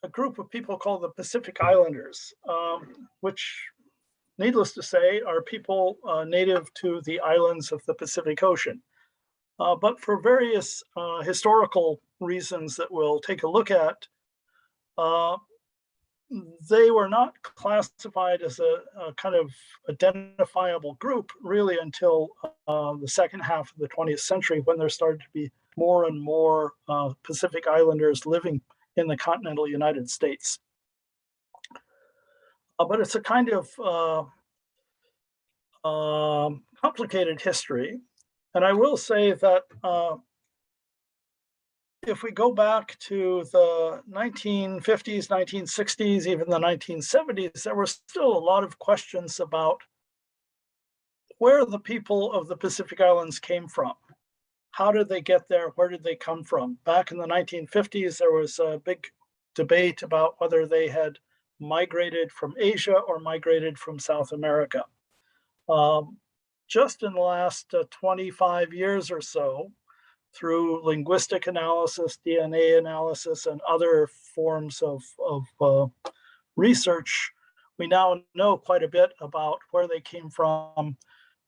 a group of people called the Pacific Islanders, which, needless to say, are people native to the islands of the Pacific Ocean. But for various historical reasons that we'll take a look at, they were not classified as a kind of identifiable group really until the second half of the 20th century, when there started to be more and more Pacific Islanders living in the continental United States. But it's a kind of complicated history. And I will say that if we go back to the 1950s, 1960s, even the 1970s, there were still a lot of questions about where the people of the Pacific Islands came from. How did they get there? Where did they come from? Back in the 1950s, there was a big debate about whether they had migrated from Asia or migrated from South America. Just in the last 25 years or so, through linguistic analysis, DNA analysis, and other forms of research, we now know quite a bit about where they came from,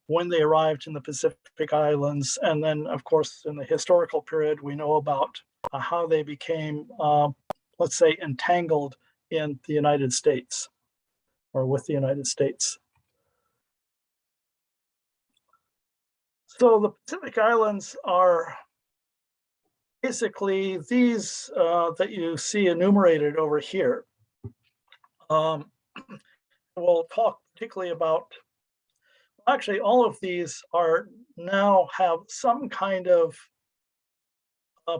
when they arrived in the Pacific Islands, and then, of course, in the historical period, we know about how they became, let's say, entangled in the United States, or with the United States. So the Pacific Islands are basically these that you see enumerated over here. We'll talk particularly about, actually all of these are now have some kind of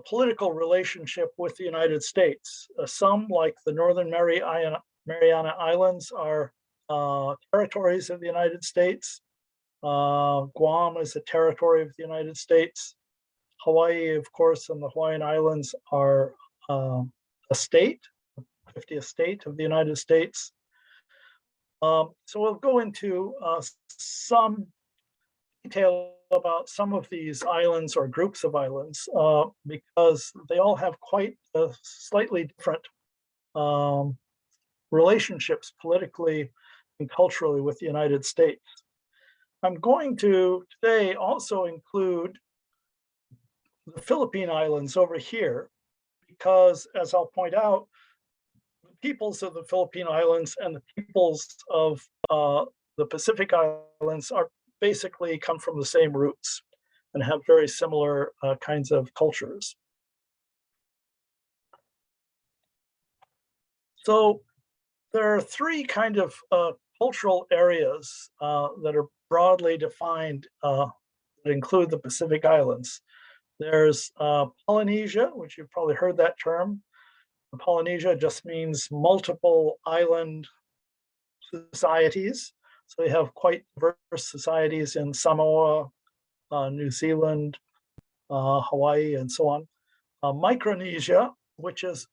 political relationship with the United States. Some, like the Northern Mariana Islands, are territories of the United States. Guam is a territory of the United States. Hawaii, of course, and the Hawaiian Islands are a state, 50th state of the United States. So we'll go into some detail about some of these islands or groups of islands because they all have quite slightly different relationships politically and culturally with the United States. I'm going to today also include the Philippine Islands over here, because as I'll point out, the peoples of the Philippine Islands and the peoples of the Pacific Islands are basically come from the same roots and have very similar kinds of cultures. So there are three kind of cultural areas that are broadly defined that include the Pacific Islands. There's Polynesia, which you've probably heard that term. Polynesia just means multiple island societies. So we have quite diverse societies in Samoa, New Zealand, Hawaii, and so on. Micronesia, which is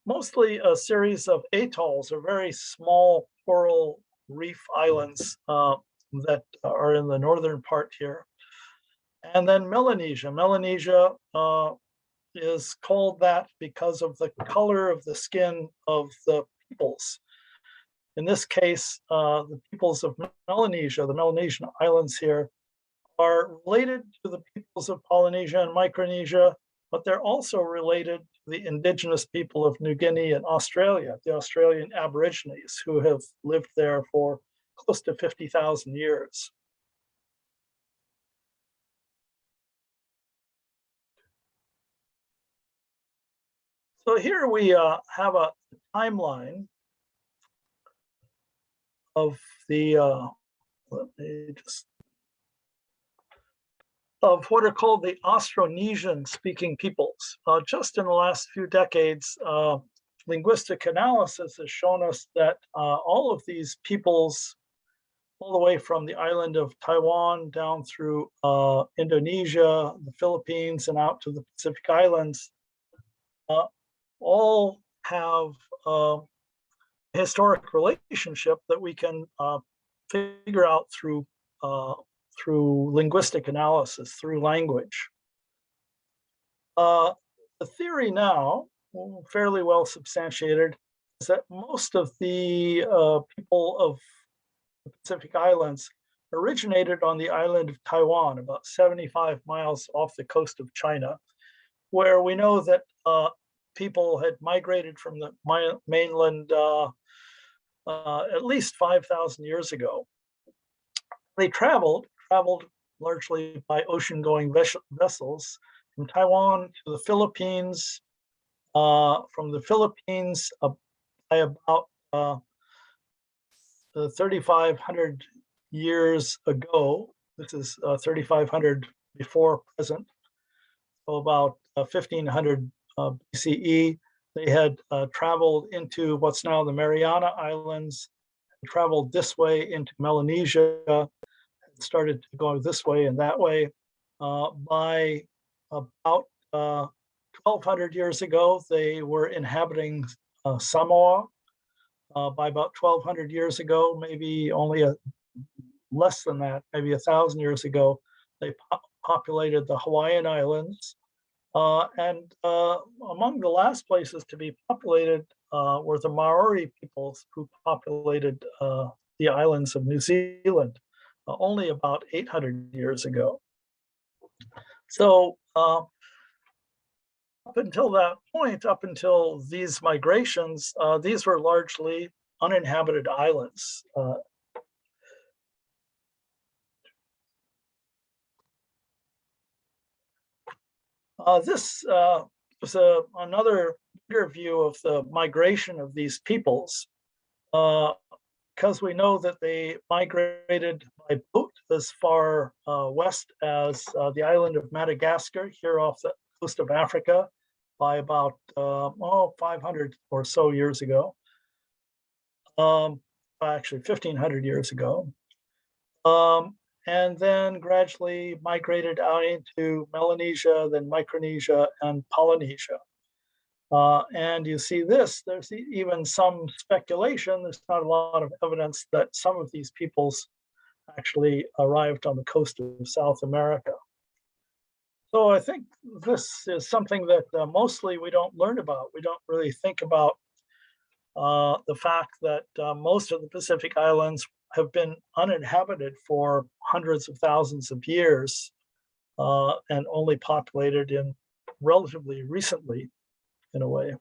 mostly a series of atolls, or very small coral reef islands that are in the northern part here. And then Melanesia. Melanesia is called that because of the color of the skin of the peoples. In this case, the peoples of Melanesia, the Melanesian islands here, are related to the peoples of Polynesia and Micronesia, but they're also related to the indigenous people of New Guinea and Australia, the Australian Aborigines, who have lived there for close to 50,000 years. So here we have a timeline of the of what are called the Austronesian speaking peoples. Just in the last few decades, linguistic analysis has shown us that all of these peoples, all the way from the island of Taiwan down through Indonesia, the Philippines, and out to the Pacific Islands, all have a historic relationship that we can figure out through linguistic analysis, through language. The theory now fairly well substantiated is that most of the people of the Pacific Islands originated on the island of Taiwan, about 75 miles off the coast of China, where we know that people had migrated from the mainland at least 5,000 years ago. They traveled largely by ocean-going vessels from Taiwan to the Philippines, from the Philippines by about 3,500 years ago. This is 3,500 before present, so about 1,500 BCE. They had traveled into what's now the Mariana Islands, traveled this way into Melanesia, started to go this way and that way. By about 1,200 years ago, they were inhabiting Samoa. By about 1,200 years ago, maybe only less than that, maybe 1,000 years ago, they populated the Hawaiian Islands. And among the last places to be populated were the Maori peoples who populated the islands of New Zealand only about 800 years ago. So up until that point, up until these migrations, these were largely uninhabited islands. This was another bigger view of the migration of these peoples, because we know that they migrated by boat as far west as the island of Madagascar, here off the coast of Africa, by about 500 or so years ago. Actually, 1,500 years ago. And then gradually migrated out into Melanesia, then Micronesia, and Polynesia. And you see this, there's even some speculation, there's not a lot of evidence that some of these peoples actually arrived on the coast of South America. So I think this is something that mostly we don't learn about. We don't really think about the fact that most of the Pacific Islands have been uninhabited for hundreds of thousands of years and only populated in relatively recently, in a way.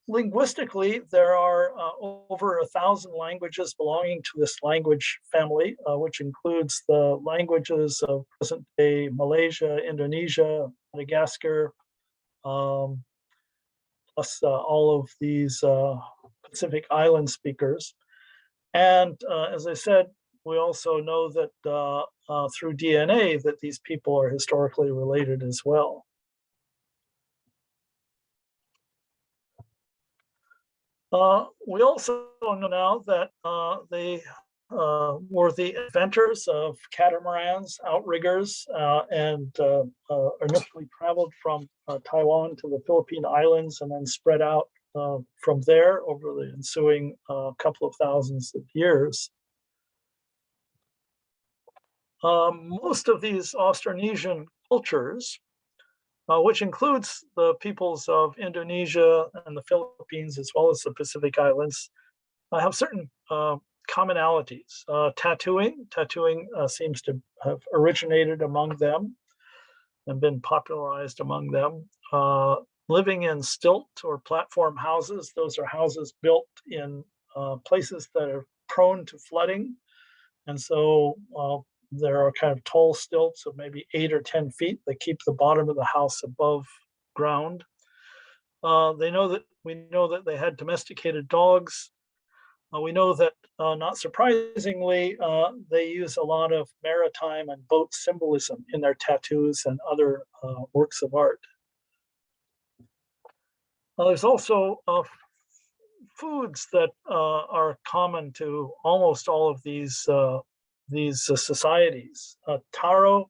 Linguistically, there are over 1,000 languages belonging to this language family, which includes the languages of present-day Malaysia, Indonesia, Madagascar, plus all of these Pacific Island speakers. And as I said, we also know that through DNA that these people are historically related as well. We also know now that they were the inventors of catamarans, outriggers, and initially traveled from Taiwan to the Philippine Islands and then spread out from there over the ensuing couple of thousands of years. Most of these Austronesian cultures, which includes the peoples of Indonesia and the Philippines, as well as the Pacific Islands, have certain commonalities. Tattooing seems to have originated among them and been popularized among them. Living in stilt or platform houses, those are houses built in places that are prone to flooding. And so there are kind of tall stilts of maybe 8 or 10 feet that keep the bottom of the house above ground. We know that they had domesticated dogs. We know that, not surprisingly, they use a lot of maritime and boat symbolism in their tattoos and other works of art. There's also foods that are common to almost all of these societies. Taro,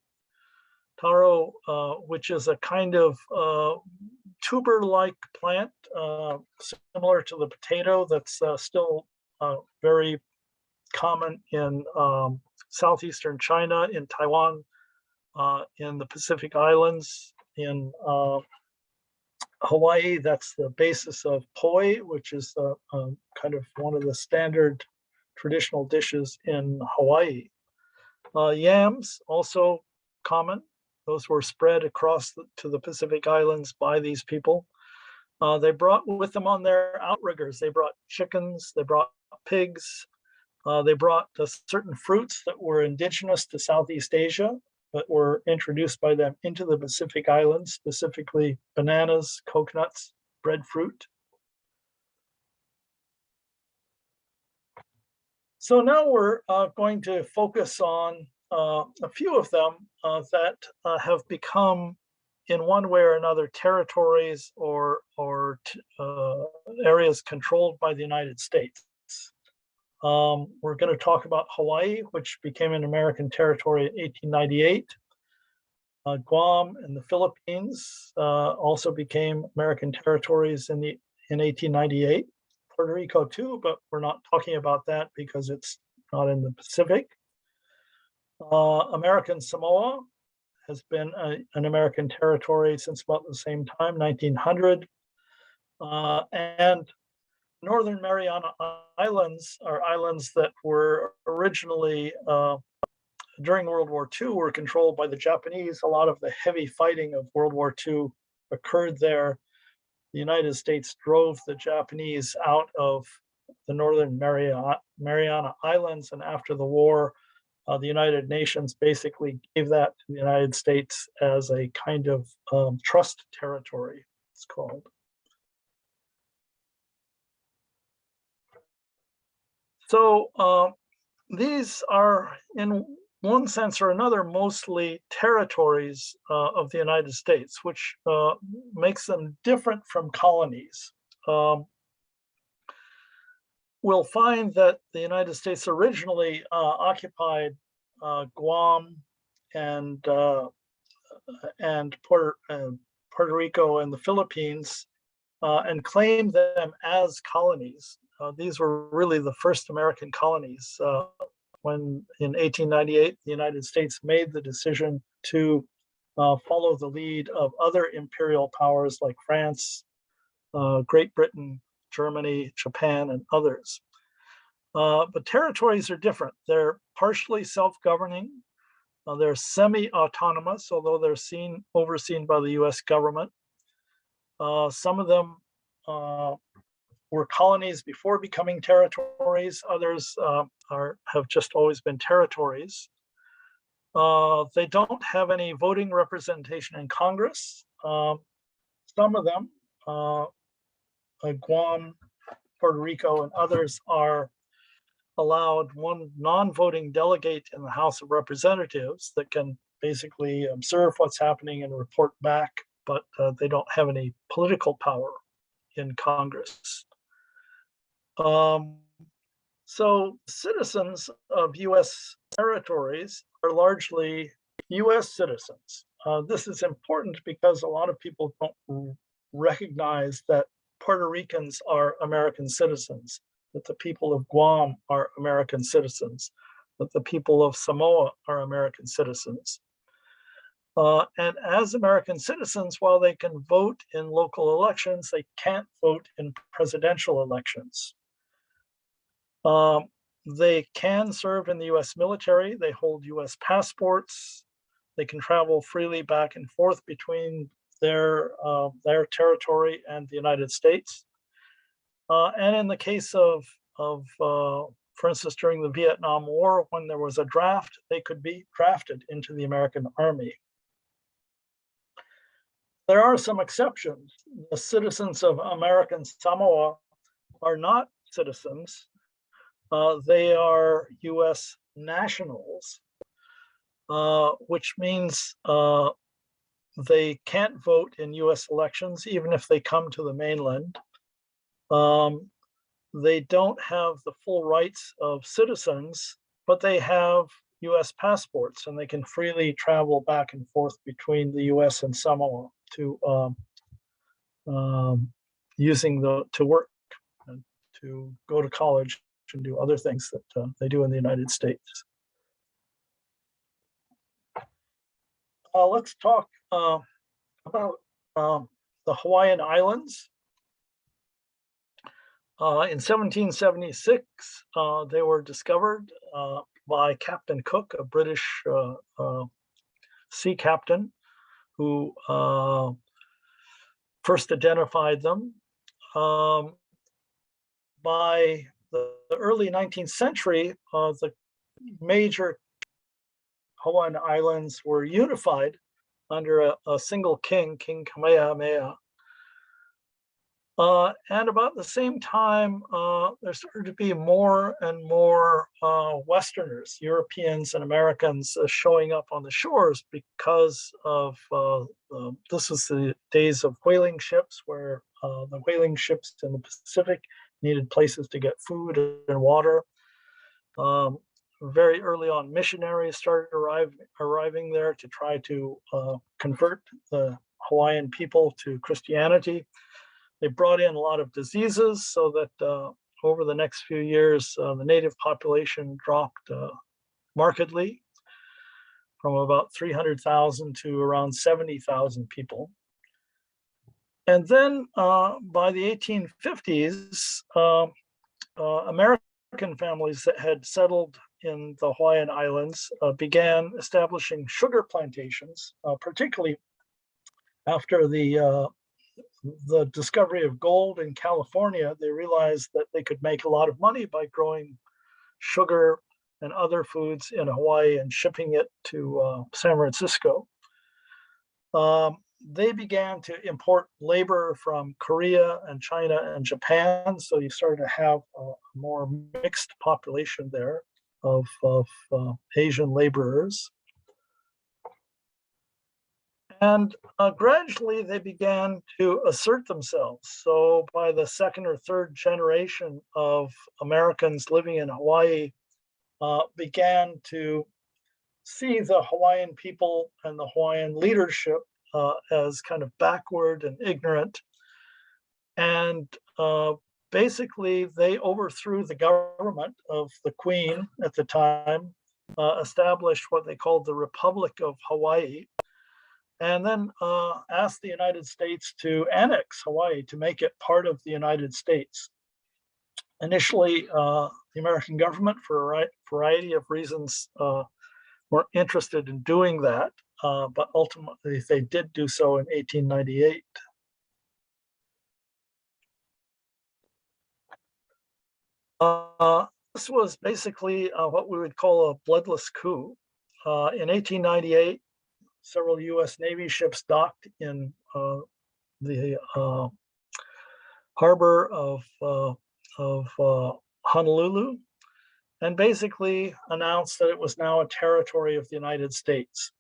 which is a kind of tuber-like plant, similar to the potato, that's still very common in southeastern China, in Taiwan, in the Pacific Islands. In Hawaii, that's the basis of poi, which is kind of one of the standard traditional dishes in Hawaii. Yams, also common. Those were spread across to the Pacific Islands by these people. They brought with them on their outriggers, they brought chickens, they brought pigs, they brought certain fruits that were indigenous to Southeast Asia, but were introduced by them into the Pacific Islands, specifically bananas, coconuts, breadfruit. So now we're going to focus on a few of them that have become, in one way or another, territories or areas controlled by the United States. We're going to talk about Hawaii, which became an American territory in 1898. Guam and the Philippines also became American territories in 1898. Puerto Rico too, but we're not talking about that because it's not in the Pacific. American Samoa has been an American territory since about the same time, 1900. And Northern Mariana Islands are islands that were originally, during World War II, were controlled by the Japanese. A lot of the heavy fighting of World War II occurred there. The United States drove the Japanese out of the Northern Mariana Islands, and after the war, the United Nations basically gave that to the United States as a kind of trust territory, it's called. So these are, in one sense or another, mostly territories of the United States, which makes them different from colonies. We'll find that the United States originally occupied Guam and Puerto Rico and the Philippines and claimed them as colonies. These were really the first American colonies. When in 1898, the United States made the decision to follow the lead of other imperial powers like France, Great Britain, Germany, Japan, and others. But territories are different. They're partially self-governing. They're semi-autonomous, although they're overseen by the US government. Some of them were colonies before becoming territories. Others have just always been territories. They don't have any voting representation in Congress. Some of them, Guam, Puerto Rico, and others, are allowed one non-voting delegate in the House of Representatives that can basically observe what's happening and report back, but they don't have any political power in Congress. So citizens of US territories are largely US citizens. This is important because a lot of people don't recognize that Puerto Ricans are American citizens, that the people of Guam are American citizens, that the people of Samoa are American citizens. And as American citizens, while they can vote in local elections, they can't vote in presidential elections. They can serve in the US military. They hold US passports. They can travel freely back and forth between their territory and the United States. And in the case of for instance, during the Vietnam War, when there was a draft, they could be drafted into the American Army. There are some exceptions. The citizens of American Samoa are not citizens. They are US nationals, which means they can't vote in US elections, even if they come to the mainland. They don't have the full rights of citizens, but they have US passports, and they can freely travel back and forth between the US and Samoa to to work and to go to college and do other things that they do in the United States. let's talk about the Hawaiian Islands. In 1776, they were discovered by Captain Cook, a British sea captain, who first identified them. By the early 19th century, the major Hawaiian Islands were unified under a single king, King Kamehameha. And about the same time, there started to be more and more Westerners, Europeans and Americans, showing up on the shores because of this was the days of whaling ships, where the whaling ships in the Pacific needed places to get food and water. Very early on, missionaries started arriving there to try to convert the Hawaiian people to Christianity. They brought in a lot of diseases, so that over the next few years, the native population dropped markedly from about 300,000 to around 70,000 people. And then by the 1850s, American families that had settled in the Hawaiian Islands began establishing sugar plantations, particularly after the discovery of gold in California. They realized that they could make a lot of money by growing sugar and other foods in Hawaii and shipping it to San Francisco. They began to import labor from Korea and China and Japan, so you started to have a more mixed population there of Asian laborers. And gradually they began to assert themselves. So by the second or third generation of Americans living in Hawaii began to see the Hawaiian people and the Hawaiian leadership as kind of backward and ignorant. And basically they overthrew the government of the Queen at the time, established what they called the Republic of Hawaii, and then asked the United States to annex Hawaii, to make it part of the United States. Initially, the American government, for a variety of reasons, weren't interested in doing that, but ultimately they did do so in 1898. This was basically what we would call a bloodless coup. In 1898, several U.S. Navy ships docked in the harbor of Honolulu, and basically announced that it was now a territory of the United States.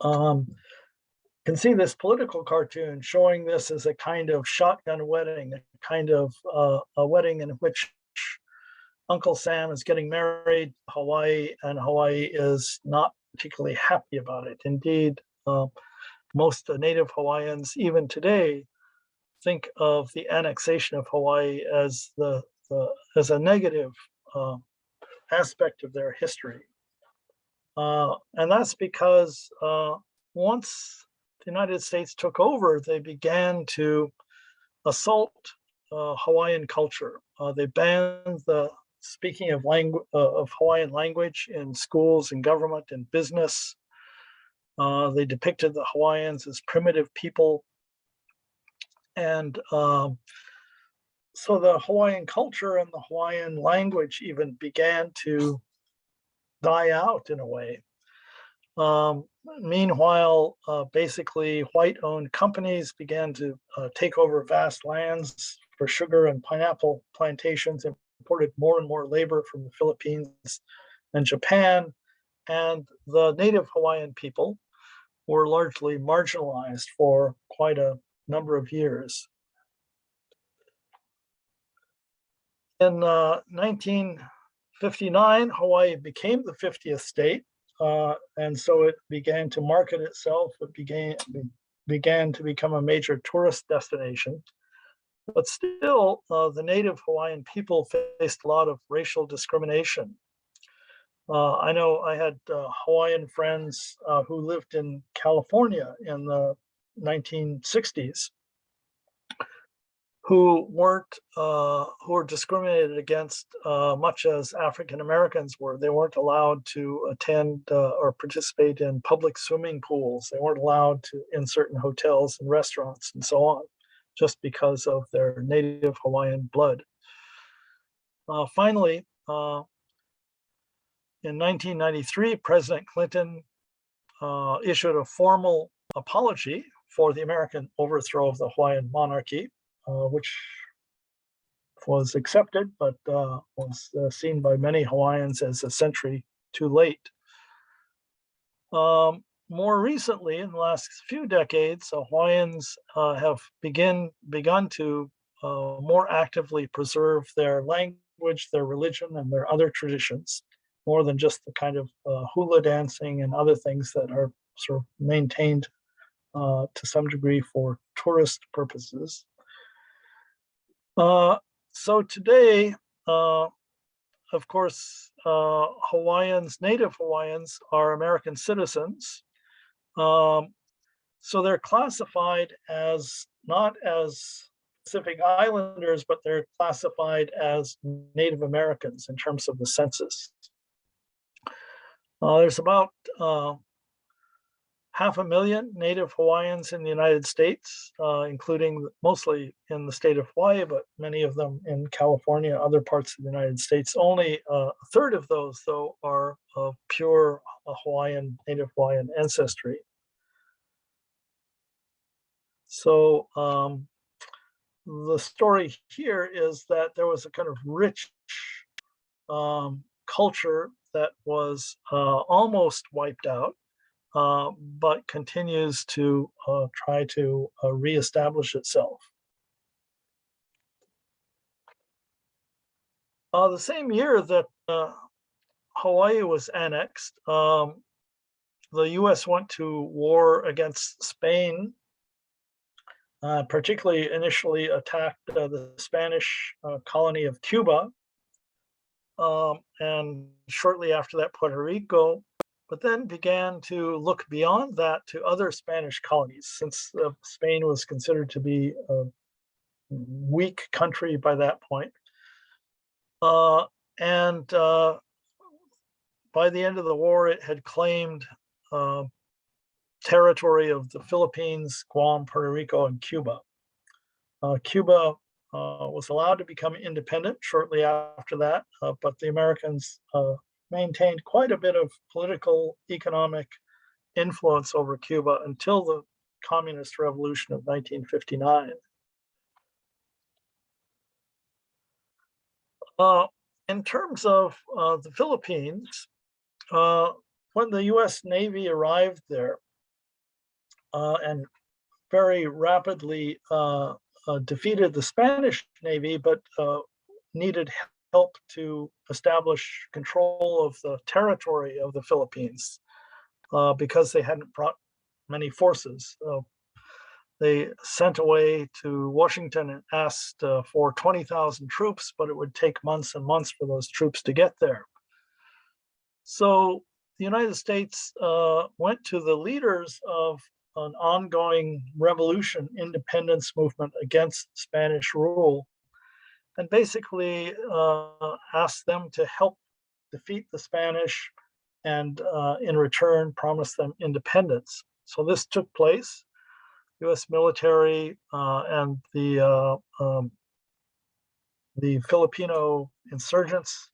You can see this political cartoon showing this as a kind of shotgun wedding, a kind of a wedding in which Uncle Sam is getting married to Hawaii, and Hawaii is not particularly happy about it. Indeed, most native Hawaiians, even today, think of the annexation of Hawaii as as a negative aspect of their history. And that's because once the United States took over, they began to assault Hawaiian culture. They banned the speaking of Hawaiian language in schools and government and business. They depicted the Hawaiians as primitive people. And so the Hawaiian culture and the Hawaiian language even began to die out in a way. Meanwhile, basically white-owned companies began to take over vast lands for sugar and pineapple plantations, imported more and more labor from the Philippines and Japan, and the native Hawaiian people were largely marginalized for quite a number of years. In 1959, Hawaii became the 50th state, and so it began to market itself. It began to become a major tourist destination. But still, the native Hawaiian people faced a lot of racial discrimination. I know I had Hawaiian friends who lived in California in the 1960s who were discriminated against much as African Americans were. They weren't allowed to attend or participate in public swimming pools. They weren't allowed to in certain hotels and restaurants and so on, just because of their native Hawaiian blood. Finally, in 1993, President Clinton issued a formal apology for the American overthrow of the Hawaiian monarchy, which was accepted, but was seen by many Hawaiians as a century too late. More recently, in the last few decades, Hawaiians have begun to more actively preserve their language, their religion, and their other traditions, more than just the kind of hula dancing and other things that are sort of maintained to some degree for tourist purposes. So today, of course, native Hawaiians are American citizens. So they're classified as not as Pacific Islanders, but they're classified as Native Americans in terms of the census. There's about 500,000 Native Hawaiians in the United States, including mostly in the state of Hawaii, but many of them in California, other parts of the United States. Only a third of those, though, are of pure Native Hawaiian ancestry. So the story here is that there was a kind of rich culture that was almost wiped out, but continues to try to reestablish itself. The same year that Hawaii was annexed, the US went to war against Spain, particularly initially attacked the Spanish colony of Cuba, and shortly after that, Puerto Rico, but then began to look beyond that to other Spanish colonies, since Spain was considered to be a weak country by that point. And by the end of the war, it had claimed territory of the Philippines, Guam, Puerto Rico, and Cuba. Cuba was allowed to become independent shortly after that, but the Americans maintained quite a bit of political, economic influence over Cuba until the Communist Revolution of 1959. In terms of the Philippines, when the US Navy arrived there and very rapidly defeated the Spanish Navy, but needed help to establish control of the territory of the Philippines because they hadn't brought many forces. They sent away to Washington and asked for 20,000 troops, but it would take months and months for those troops to get there. So the United States went to the leaders of an ongoing revolution, independence movement against Spanish rule, and basically asked them to help defeat the Spanish and in return promise them independence. So this took place. U.S. military and the Filipino insurgents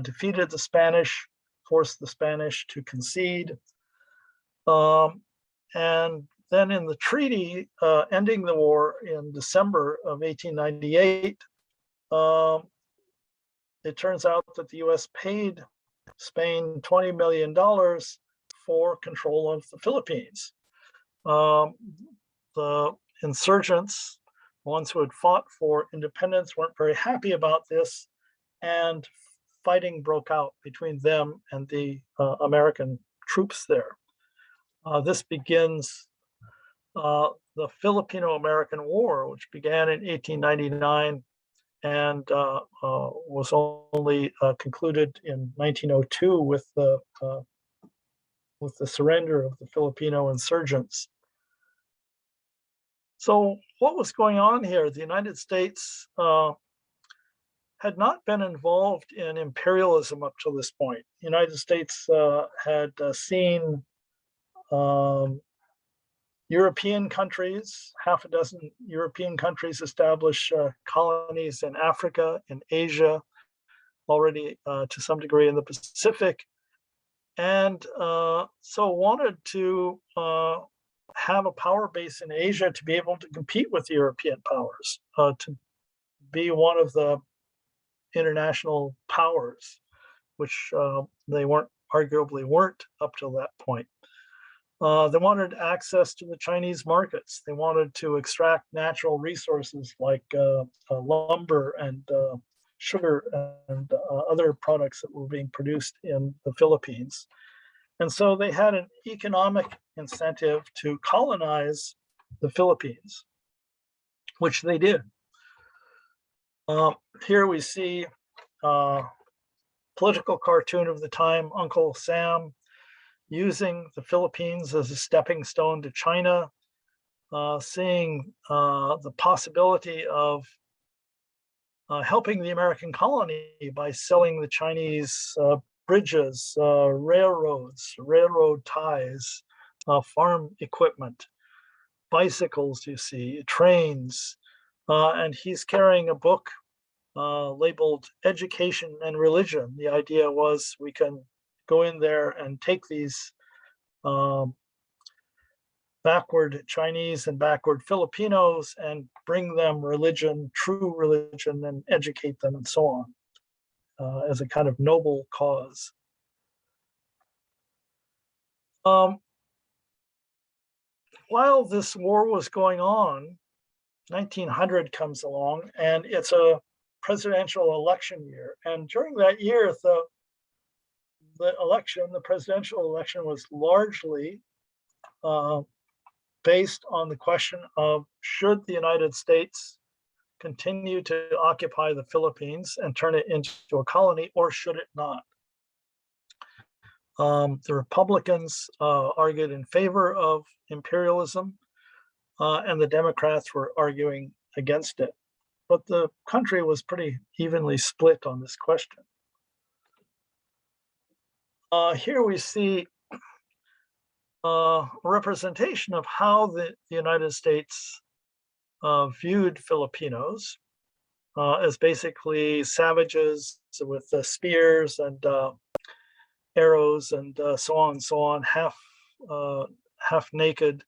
defeated the Spanish, forced the Spanish to concede. And then in the treaty ending the war in December of 1898, it turns out that the US paid Spain $20 million for control of the Philippines. The insurgents, ones who had fought for independence, weren't very happy about this, and fighting broke out between them and the American troops there. This begins the Filipino-American War, which began in 1899 and was only concluded in 1902 with the surrender of the Filipino insurgents. So, what was going on here? The United States had not been involved in imperialism up to this point. The United States had seen um, European countries, half a dozen European countries, establish colonies in Africa, in Asia, already to some degree in the Pacific, and so wanted to have a power base in Asia to be able to compete with the European powers, to be one of the international powers, which they arguably weren't up till that point. They wanted access to the Chinese markets. They wanted to extract natural resources like lumber and sugar and other products that were being produced in the Philippines. And so they had an economic incentive to colonize the Philippines, which they did. Here we see a political cartoon of the time, Uncle Sam, using the Philippines as a stepping stone to China, seeing the possibility of helping the American colony by selling the Chinese bridges, railroads, railroad ties, farm equipment, bicycles, you see, trains. And he's carrying a book labeled Education and Religion. The idea was we can go in there and take these backward Chinese and backward Filipinos and bring them religion, true religion, and educate them and so on as a kind of noble cause. While this war was going on, 1900 comes along, and it's a presidential election year. And during that year, the presidential election was largely based on the question of should the United States continue to occupy the Philippines and turn it into a colony, or should it not? The Republicans argued in favor of imperialism, and the Democrats were arguing against it. But the country was pretty evenly split on this question. Here we see a representation of how the United States viewed Filipinos as basically savages with spears and arrows and so on, half naked.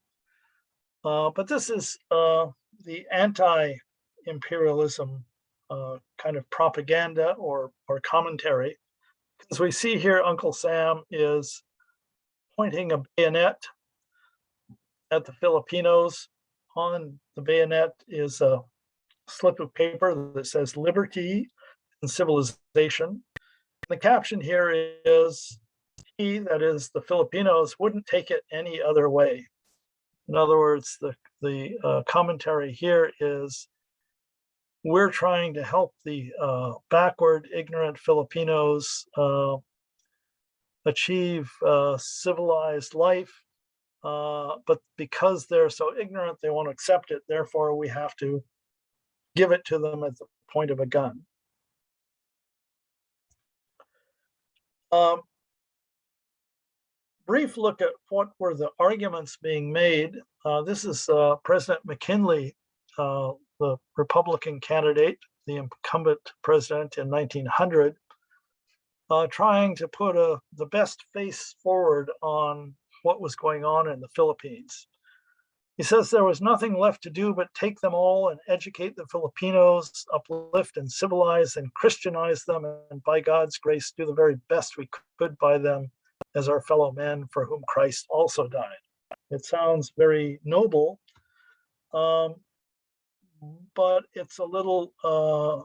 But this is the anti-imperialism kind of propaganda or commentary. As we see here, Uncle Sam is pointing a bayonet at the Filipinos. On the bayonet is a slip of paper that says liberty and civilization. The caption here is, he, that is the Filipinos, wouldn't take it any other way. In other words, the commentary here is, we're trying to help the backward, ignorant Filipinos achieve civilized life, but because they're so ignorant, they won't accept it. Therefore, we have to give it to them at the point of a gun. Brief look at what were the arguments being made. This is President McKinley, the Republican candidate, the incumbent president in 1900, trying to put the best face forward on what was going on in the Philippines. He says there was nothing left to do but take them all and educate the Filipinos, uplift and civilize and Christianize them, and by God's grace do the very best we could by them as our fellow men for whom Christ also died. It sounds very noble, but it's a little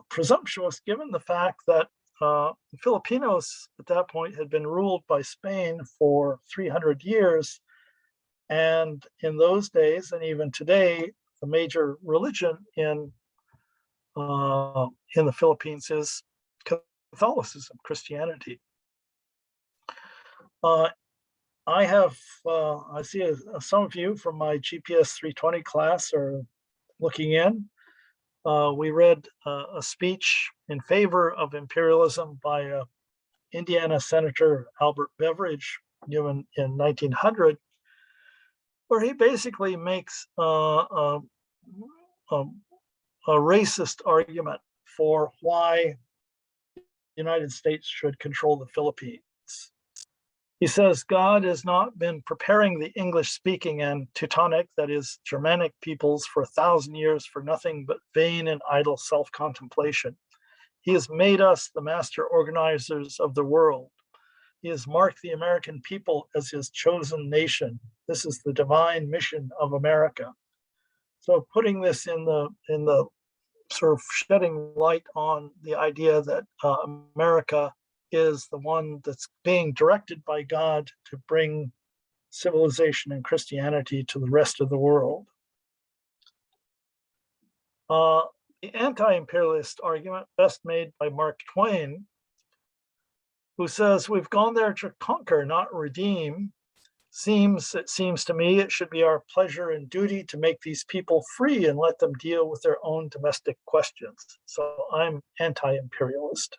presumptuous given the fact that the Filipinos at that point had been ruled by Spain for 300 years. And in those days, and even today, the major religion in in the Philippines is Catholicism, Christianity. I see some of you from my GPS 320 class are looking in. We read a speech in favor of imperialism by Indiana Senator Albert Beveridge, given in 1900, where he basically makes a racist argument for why the United States should control the Philippines. He says God has not been preparing the English-speaking and Teutonic, that is, Germanic peoples for 1,000 years for nothing but vain and idle self-contemplation. He has made us the master organizers of the world. He has marked the American people as his chosen nation. This is the divine mission of America. So putting this in the sort of shedding light on the idea that America is the one that's being directed by God to bring civilization and Christianity to the rest of the world. The anti-imperialist argument, best made by Mark Twain, who says, we've gone there to conquer, not redeem. It seems to me it should be our pleasure and duty to make these people free and let them deal with their own domestic questions. So I'm anti-imperialist.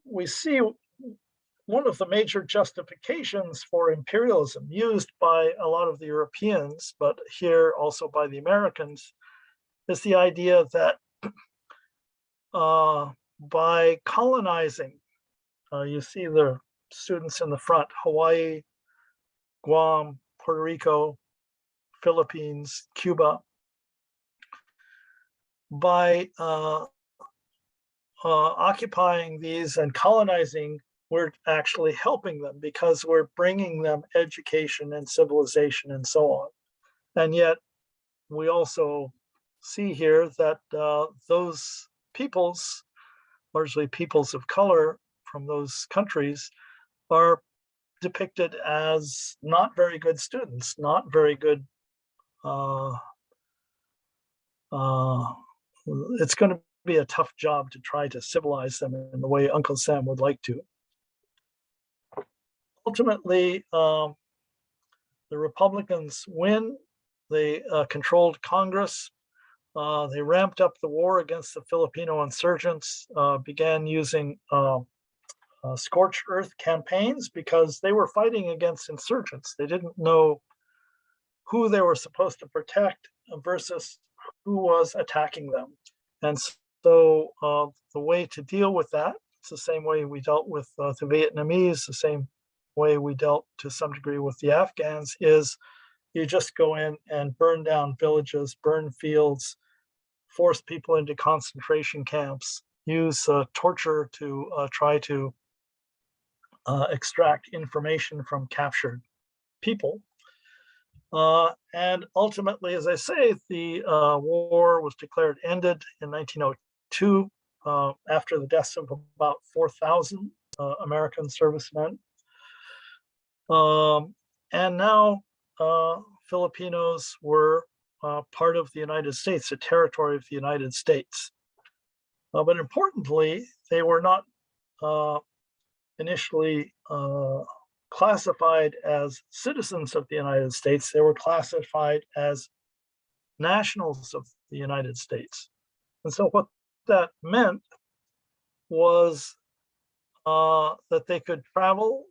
We see one of the major justifications for imperialism used by a lot of the Europeans, but here also by the Americans, is the idea that by colonizing, you see the students in the front, Hawaii, Guam, Puerto Rico, Philippines, Cuba, by occupying these and colonizing, we're actually helping them because we're bringing them education and civilization and so on. And yet we also see here that those peoples, largely peoples of color from those countries, are depicted as not very good students, not very good. It's going to be a tough job to try to civilize them in the way Uncle Sam would like to. Ultimately, the Republicans win. They controlled Congress. They ramped up the war against the Filipino insurgents, began using scorched earth campaigns because they were fighting against insurgents. They didn't know who they were supposed to protect versus who was attacking them. And so the way to deal with that, it's the same way we dealt with the Vietnamese, the same way we dealt to some degree with the Afghans, is you just go in and burn down villages, burn fields, force people into concentration camps, use torture to try to extract information from captured people. And ultimately, as I say, the war was declared ended in 1902 after the deaths of about 4,000 American servicemen. And now Filipinos were part of the United States, a territory of the United States. But importantly, they were not initially classified as citizens of the United States. They were classified as nationals of the United States. And so what that meant was that they could travel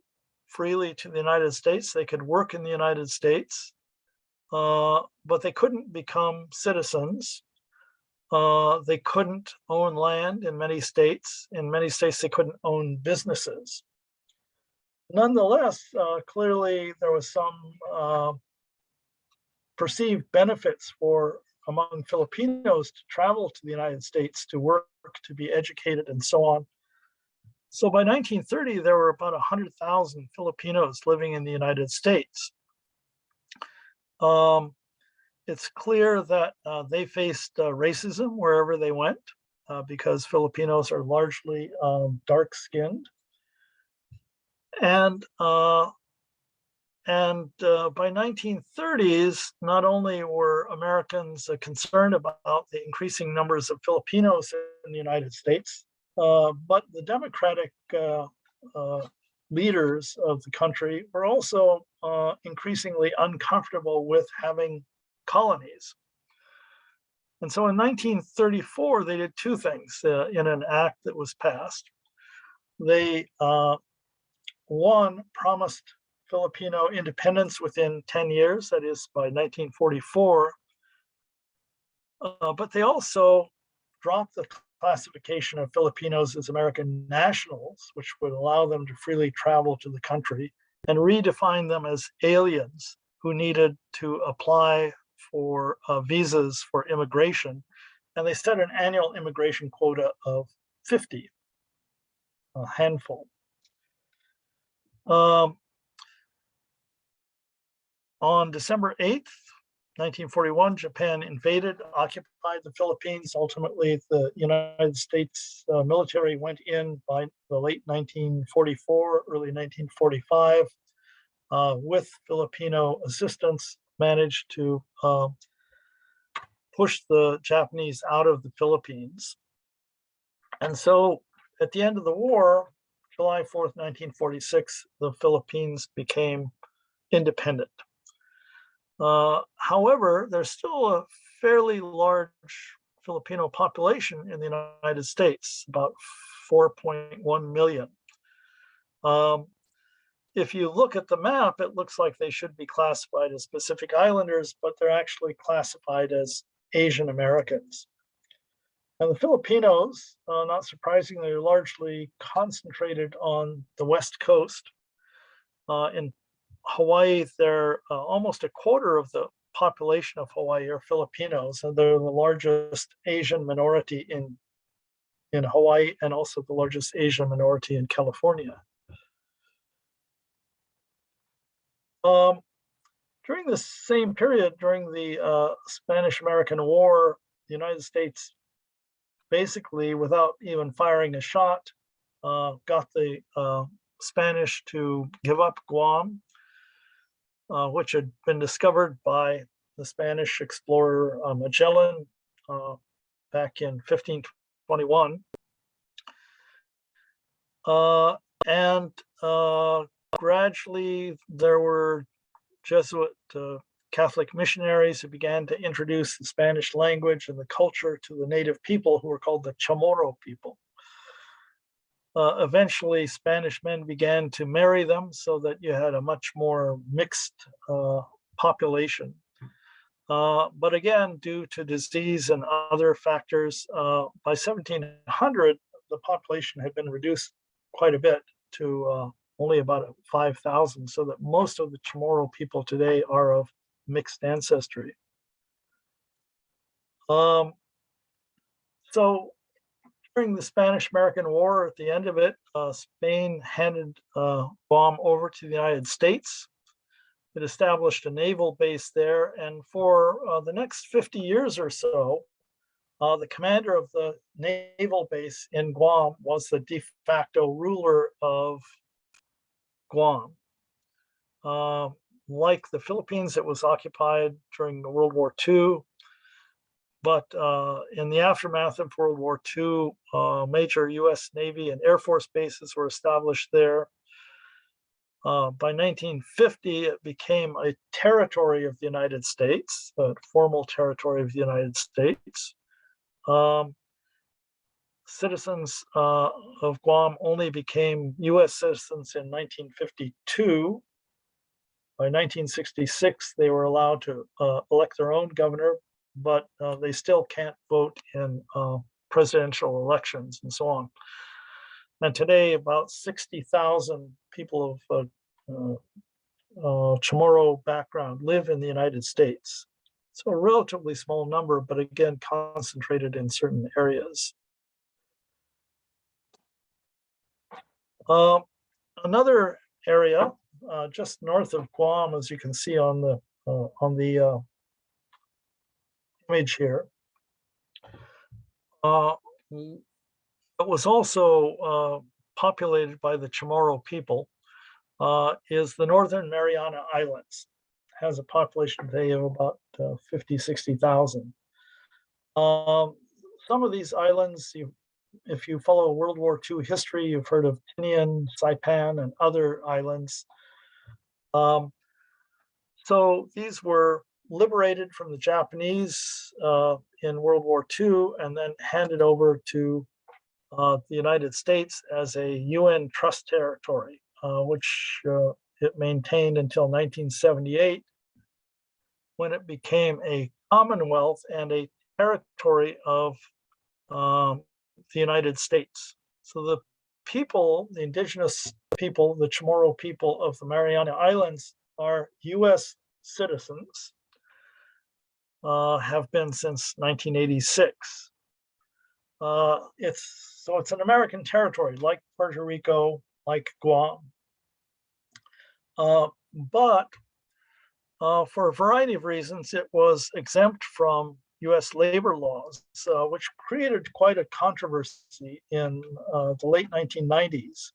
freely to the United States, they could work in the United States, but they couldn't become citizens. They couldn't own land in many states. In many states, they couldn't own businesses. Nonetheless, clearly there was some perceived benefits for among Filipinos to travel to the United States to work, to be educated, and so on. So by 1930, there were about 100,000 Filipinos living in the United States. It's clear that they faced racism wherever they went because Filipinos are largely dark-skinned. And By 1930s, not only were Americans concerned about the increasing numbers of Filipinos in the United States, but the Democratic leaders of the country were also increasingly uncomfortable with having colonies. And so in 1934, they did two things in an act that was passed. They, one, promised Filipino independence within 10 years, that is by 1944, but they also dropped the classification of Filipinos as American nationals, which would allow them to freely travel to the country, and redefine them as aliens who needed to apply for visas for immigration. And they set an annual immigration quota of 50, a handful. On December 8th, 1941, Japan invaded, occupied the Philippines. Ultimately, the United States military went in by the late 1944, early 1945, with Filipino assistance, managed to push the Japanese out of the Philippines. And so at the end of the war, July 4th, 1946, the Philippines became independent. However, there's still a fairly large Filipino population in the United States, about 4.1 million. If you look at the map, it looks like they should be classified as Pacific Islanders, but they're actually classified as Asian Americans. And the Filipinos, not surprisingly, are largely concentrated on the West Coast. In Hawaii, they're almost a quarter of the population of Hawaii are Filipinos, and they're the largest Asian minority in Hawaii and also the largest Asian minority in California. During the same period, during the Spanish-American War, the United States basically, without even firing a shot, got the Spanish to give up Guam, which had been discovered by the Spanish explorer Magellan back in 1521. And gradually there were Jesuit Catholic missionaries who began to introduce the Spanish language and the culture to the native people who were called the Chamorro people. Eventually, Spanish men began to marry them so that you had a much more mixed population. But again, due to disease and other factors, by 1700, the population had been reduced quite a bit to only about 5,000, so that most of the Chamorro people today are of mixed ancestry. So during the Spanish-American War, at the end of it, Spain handed Guam over to the United States. It established a naval base there, and for the next 50 years or so, the commander of the naval base in Guam was the de facto ruler of Guam. Like the Philippines, it was occupied during World War II. But in the aftermath of World War II, major US Navy and Air Force bases were established there. By 1950, it became a territory of the United States, a formal territory of the United States. Citizens of Guam only became US citizens in 1952. By 1966, they were allowed to elect their own governor, but they still can't vote in presidential elections and so on. And today, about 60,000 people of Chamorro background live in the United States. So a relatively small number, but again, concentrated in certain areas. Another area just north of Guam, as you can see on the image here, it was also populated by the Chamorro people. is the Northern Mariana Islands. Has a population today of about 50, 60,000. Some of these islands, if you follow World War II history, you've heard of Tinian, Saipan, and other islands. Um, so these were liberated from the Japanese in World War II and then handed over to the United States as a UN trust territory, which it maintained until 1978, when it became a commonwealth and a territory of the United States. So the people, the indigenous people, the Chamorro people of the Mariana Islands are US citizens, have been since 1986. It's an American territory, like Puerto Rico, like Guam. But for a variety of reasons, it was exempt from US labor laws, which created quite a controversy in the late 1990s,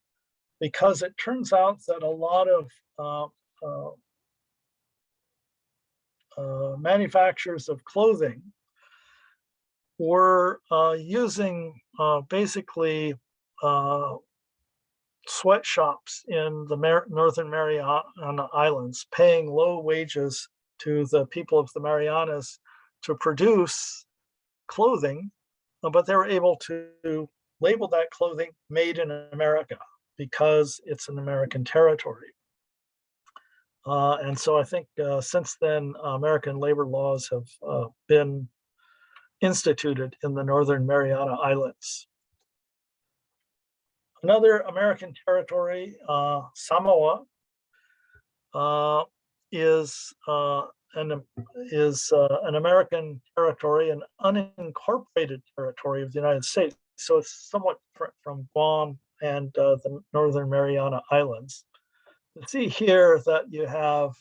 because it turns out that a lot of manufacturers of clothing were using basically sweatshops in the Northern Mariana Islands, paying low wages to the people of the Marianas to produce clothing, but they were able to label that clothing made in America because it's an American territory. And so I think since then, American labor laws have been instituted in the Northern Mariana Islands. Another American territory, Samoa, is an American territory, an unincorporated territory of the United States. So it's somewhat different from Guam and the Northern Mariana Islands. You see here that you have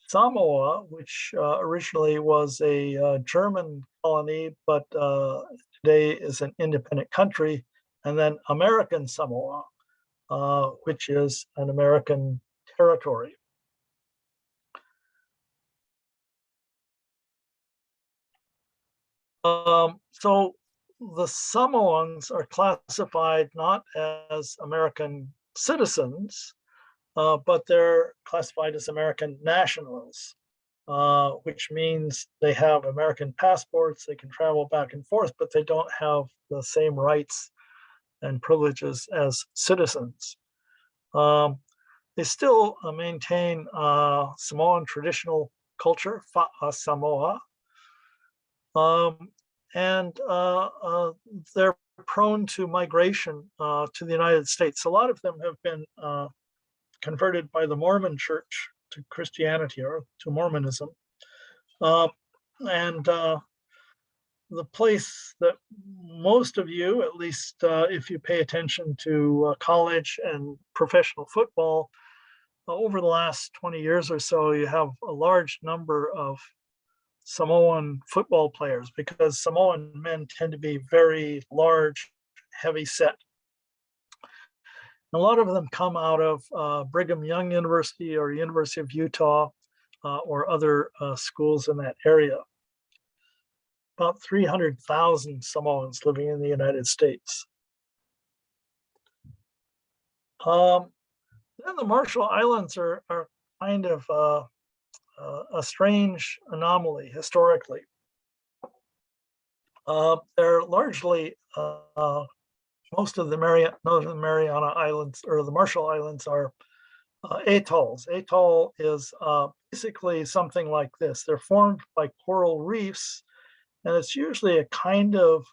Samoa, which originally was a German colony, but today is an independent country, and then American Samoa, which is an American territory. So the Samoans are classified not as American citizens, but they're classified as American nationals, which means they have American passports, they can travel back and forth, but they don't have the same rights and privileges as citizens. They still maintain Samoan traditional culture, Fa'a Samoa, and they're prone to migration to the United States. A lot of them have been converted by the Mormon Church to Christianity or to Mormonism. And the place that most of you, at least if you pay attention to college and professional football, over the last 20 years or so, you have a large number of Samoan football players, because Samoan men tend to be very large, heavy set. A lot of them come out of Brigham Young University or University of Utah or other schools in that area. About 300,000 Samoans living in the United States. Then the Marshall Islands are kind of a strange anomaly historically. They're largely, most of the Northern Mariana Islands or the Marshall Islands are atolls. Atoll is basically something like this. They're formed by coral reefs, and it's usually a kind of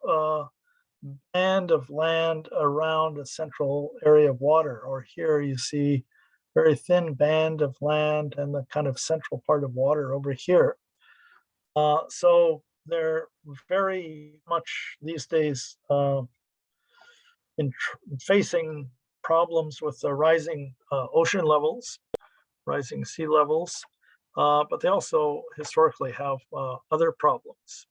band of land around a central area of water. Or here you see very thin band of land and the kind of central part of water over here. So they're very much these days facing problems with the rising ocean levels, rising sea levels, but they also historically have other problems.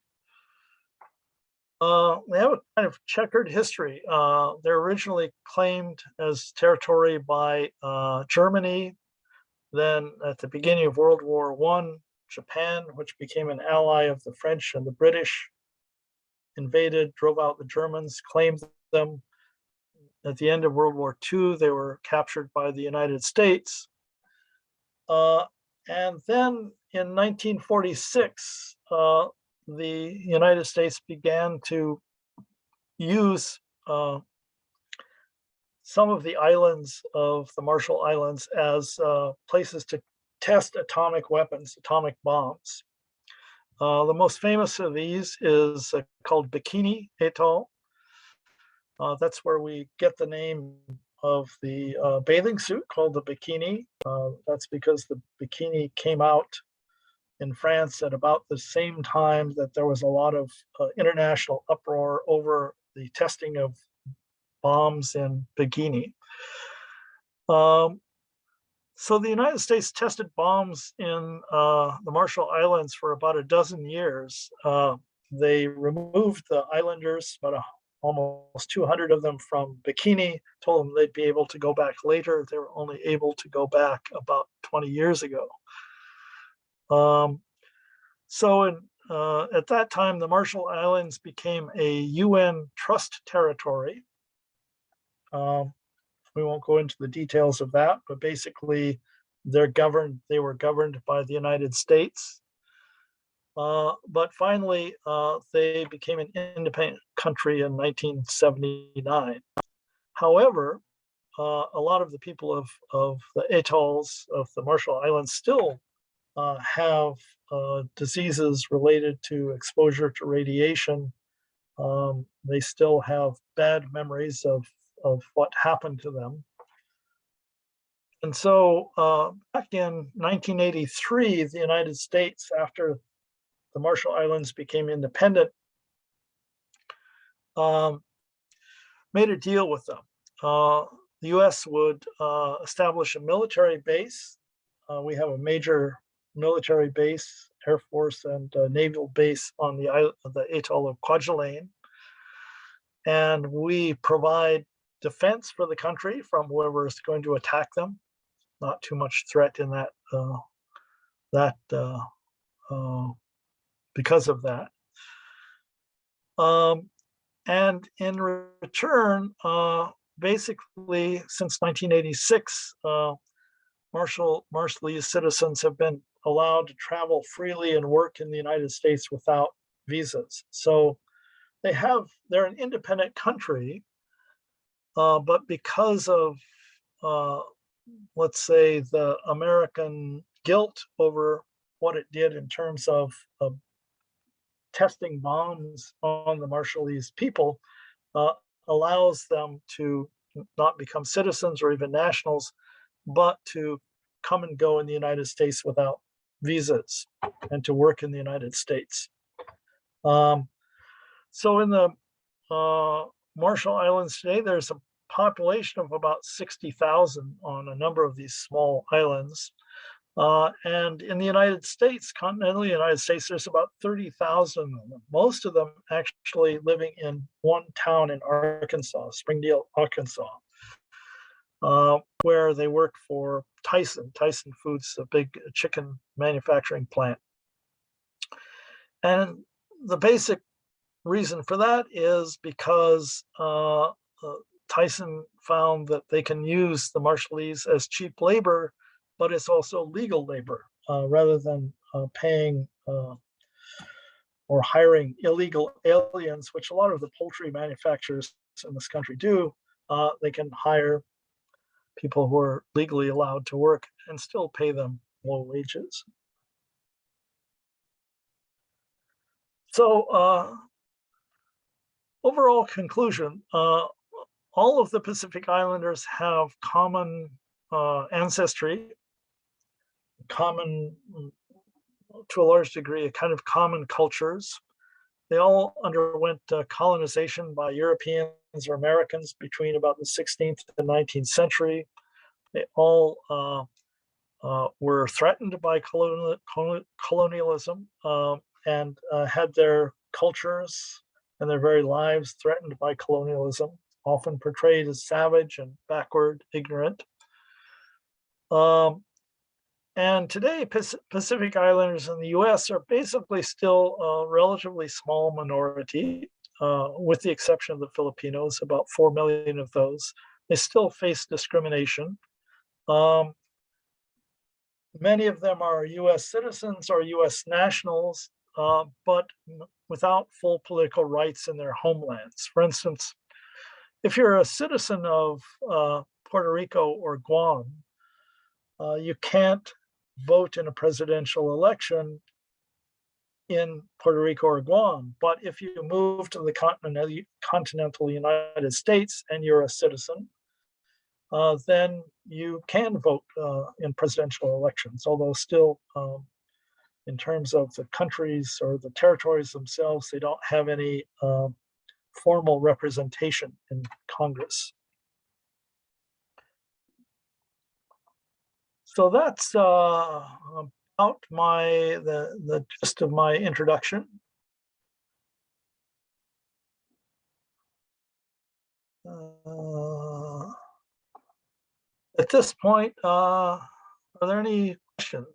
They have a kind of checkered history. They're originally claimed as territory by Germany. Then, at the beginning of World War I, Japan, which became an ally of the French and the British, invaded, drove out the Germans, claimed them. At the end of World War II, they were captured by the United States. Uh, and then in 1946, the United States began to use some of the islands of the Marshall Islands as places to test atomic weapons, atomic bombs. The most famous of these is called Bikini Atoll. That's where we get the name of the bathing suit called the bikini. That's because the bikini came out in France at about the same time that there was a lot of international uproar over the testing of bombs in Bikini. So the United States tested bombs in the Marshall Islands for about a dozen years. They removed the islanders, almost 200 of them, from Bikini, told them they'd be able to go back later. They were only able to go back about 20 years ago. At that time, the Marshall Islands became a UN trust territory. We won't go into the details of that, but basically they were governed by the United States. But finally, they became an independent country in 1979. However, a lot of the people of the atolls of the Marshall Islands still have diseases related to exposure to radiation. They still have bad memories of what happened to them. And so back in 1983, the United States, after the Marshall Islands became independent, made a deal with them. The US would establish a military base. We have a major military base, Air Force and naval base on the atoll of Kwajalein. And we provide defense for the country from whoever is going to attack them. Not too much threat in because of that. And in return, basically since 1986, Marshallese citizens have been allowed to travel freely and work in the United States without visas. So they're an independent country, but because of let's say the American guilt over what it did in terms of testing bombs on the Marshallese people, allows them to not become citizens or even nationals, but to come and go in the United States without visas and to work in the United States. So in the Marshall Islands today, there's a population of about 60,000 on a number of these small islands. And in the United States, continental United States, there's about 30,000 of them, most of them actually living in one town in Arkansas, Springdale, Arkansas, where they work for Tyson Foods, a big chicken manufacturing plant. And the basic reason for that is because Tyson found that they can use the Marshallese as cheap labor, but it's also legal labor rather than paying or hiring illegal aliens, which a lot of the poultry manufacturers in this country do. They can hire people who are legally allowed to work and still pay them low wages. So overall conclusion, all of the Pacific Islanders have common ancestry, common, to a large degree, a kind of common cultures. They all underwent colonization by Europeans or Americans between about the 16th and 19th century. They all were threatened by colonialism and had their cultures and their very lives threatened by colonialism, often portrayed as savage and backward, ignorant. And today, Pacific Islanders in the US are basically still a relatively small minority, with the exception of the Filipinos, about 4 million of those. They still face discrimination. Many of them are US citizens or US nationals, but without full political rights in their homelands. For instance, if you're a citizen of Puerto Rico or Guam, you can't vote in a presidential election in Puerto Rico or Guam. But if you move to the continental United States and you're a citizen, then you can vote in presidential elections, although still, in terms of the countries or the territories themselves, they don't have any formal representation in Congress. So that's about the gist of my introduction. At this point, are there any questions?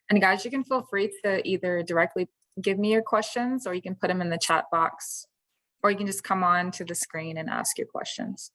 And guys, you can feel free to either directly give me your questions, or you can put them in the chat box, or you can just come on to the screen and ask your questions.